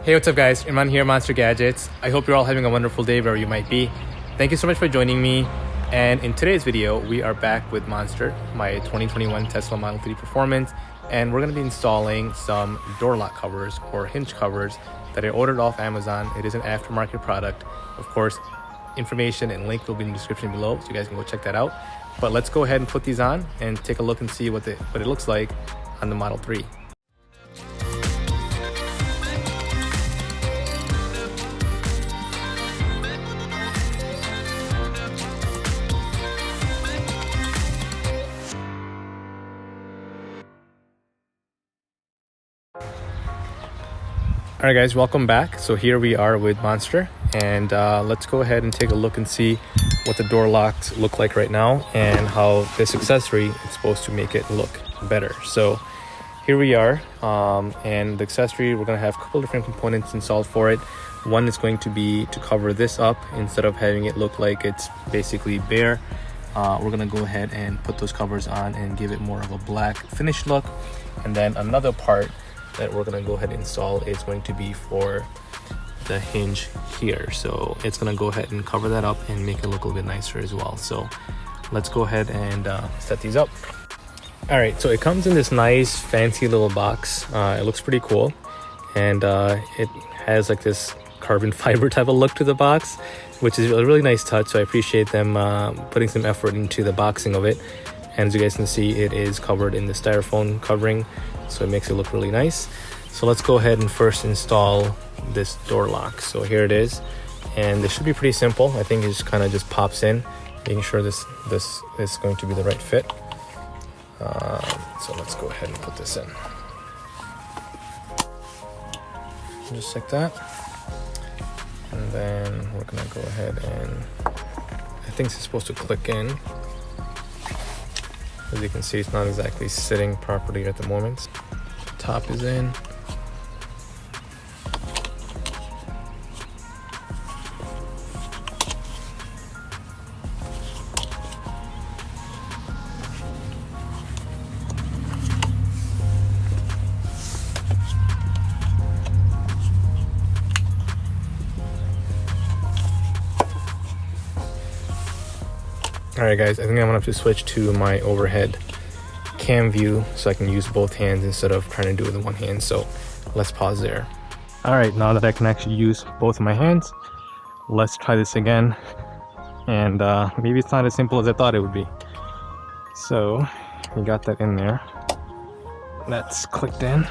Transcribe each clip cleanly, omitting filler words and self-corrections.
Hey, what's up guys? Imran here, Monster Gadgets. I hope you're all having a wonderful day wherever you might be. Thank you so much for joining me. And in today's video, we are back with Monster, my 2021 Tesla Model 3 Performance. And we're going to be installing some door lock covers or hinge covers that I ordered off Amazon. It is an aftermarket product. Of course, information and link will be in the description below, so you guys can go check that out. But let's go ahead and put these on and take a look and see what it looks like on the Model 3. Alright guys, welcome back. So here we are with Monster, and let's go ahead and take a look and see what the door locks look like right now and how this accessory is supposed to make it look better. So here we are, and the accessory, we're going to have a couple different components installed for it. One is going to be to cover this up instead of having it look like it's basically bare. We're going to go ahead and put those covers on and give it more of a black finish look. And then another part that we're going to go ahead and install is going to be for the hinge here. So it's going to go ahead and cover that up and make it look a little bit nicer as well. So let's go ahead and set these up. All right, so it comes in this nice fancy little box. It looks pretty cool, and it has like this carbon fiber type of look to the box, which is a really nice touch. So I appreciate them putting some effort into the boxing of it. And as you guys can see, it is covered in the styrofoam covering, so it makes it look really nice. So let's go ahead and first install this door lock. So here it is, and this should be pretty simple. I think it just kind of just pops in, making sure this is going to be the right fit. So let's go ahead and put this in, just like that. And then we're gonna go ahead and, I think it's supposed to click in. As you can see, it's not exactly sitting properly at the moment. Top is in. Alright guys, I think I'm gonna have to switch to my overhead cam view so I can use both hands instead of trying to do it with one hand. So let's pause there. Alright, now that I can actually use both of my hands, let's try this again. And maybe it's not as simple as I thought it would be. So we got that in there. That's clicked in.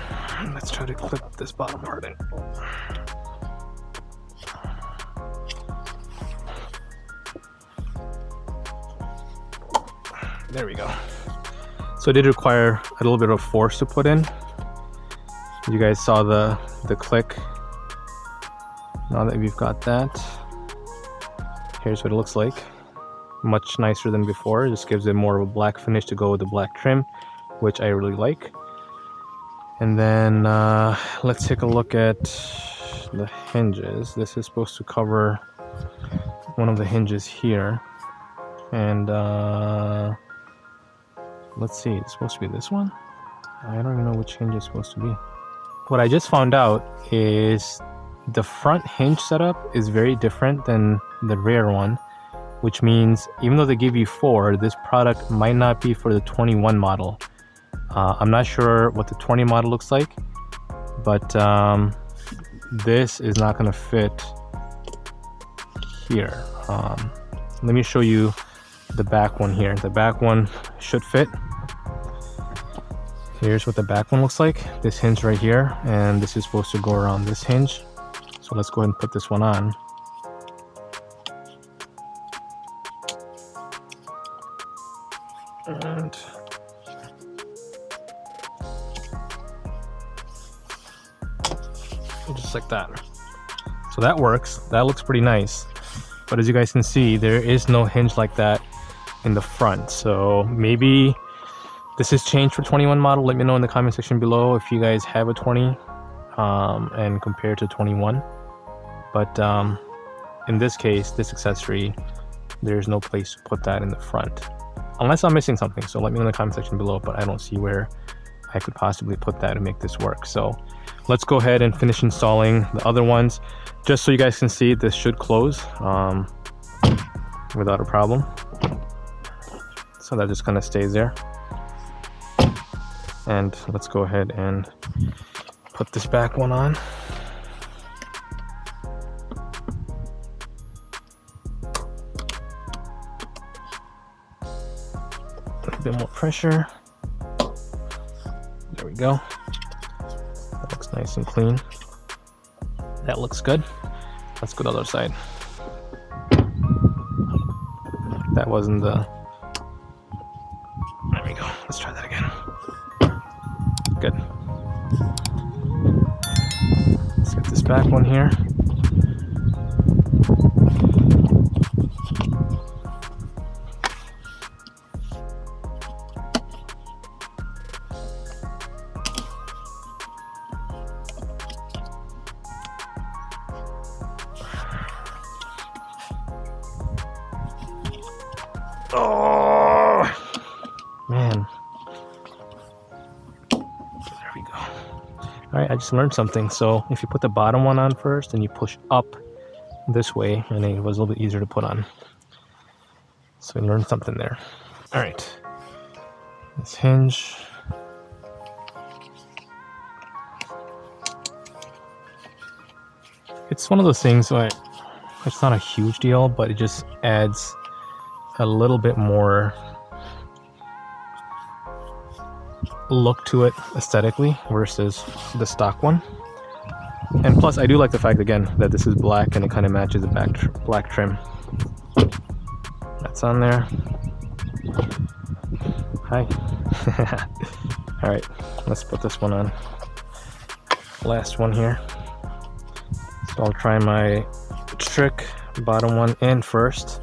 Let's try to clip this bottom part in. There we go. So it did require a little bit of force to put in. You guys saw the click. Now that we've got that, here's what it looks like. Much nicer than before. It just gives it more of a black finish to go with the black trim, which I really like. And then let's take a look at the hinges. This is supposed to cover one of the hinges here. And let's see, it's supposed to be this one? I don't even know which hinge it's supposed to be. What I just found out is the front hinge setup is very different than the rear one, which means even though they give you 4, this product might not be for the 21 model. I'm not sure what the 20 model looks like, but this is not going to fit here. Let me show you the back one here. The back one should fit. Here's what the back one looks like. This hinge right here, and this is supposed to go around this hinge. So let's go ahead and put this one on. And just like that. So that works. That looks pretty nice. But as you guys can see, there is no hinge like that in the front. So maybe this is changed for 21 model. Let me know in the comment section below if you guys have a 20 and compare to 21. But in this case, this accessory, there's no place to put that in the front, unless I'm missing something. So let me know in the comment section below, but I don't see where I could possibly put that and make this work. So let's go ahead and finish installing the other ones. Just so you guys can see, this should close without a problem. So that just kind of stays there. And let's go ahead and put this back one on. A bit more pressure. There we go. That looks nice and clean. That looks good. Let's go to the other side. That wasn't the... There we go. Let's try that again. Good. Let's get this back one here. Oh man, there we go. All right, I just learned something. So if you put the bottom one on first and you push up this way, and it was a little bit easier to put on. So we learned something there. All right, this hinge. It's one of those things where it's not a huge deal, but it just adds a little bit more look to it aesthetically versus the stock one. And plus I do like the fact again that this is black and it kind of matches the black trim. That's on there. Hi. All right, let's put this one on. Last one here. So I'll try my trick, bottom one in first,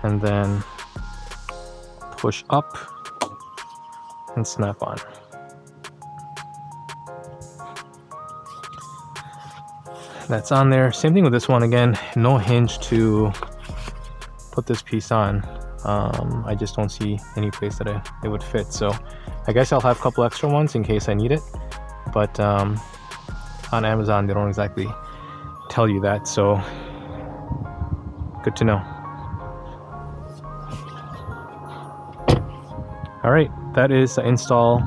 and then push up and snap on. That's on there. Same thing with this one. Again, no hinge to put this piece on. I just don't see any place that it would fit, so I guess I'll have a couple extra ones in case I need it, but on Amazon they don't exactly tell you that, so good to know. All right, that is the install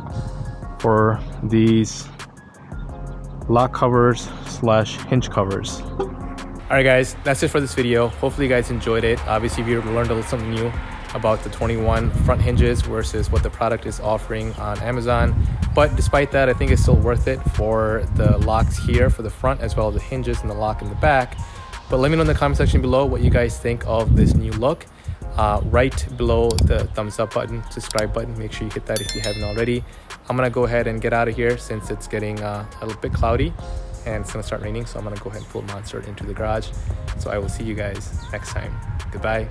for these lock covers slash hinge covers. All right guys, that's it for this video. Hopefully you guys enjoyed it. Obviously if you learned a little something new about the 21 front hinges versus what the product is offering on Amazon, but despite that I think it's still worth it for the locks here for the front as well as the hinges and the lock in the back. But let me know in the comment section below what you guys think of this new look. Right below the thumbs up button, subscribe button, make sure you hit that if you haven't already. I'm gonna go ahead and get out of here since it's getting a little bit cloudy and it's gonna start raining, so I'm gonna go ahead and pull Monster into the garage. So I will see you guys next time. Goodbye.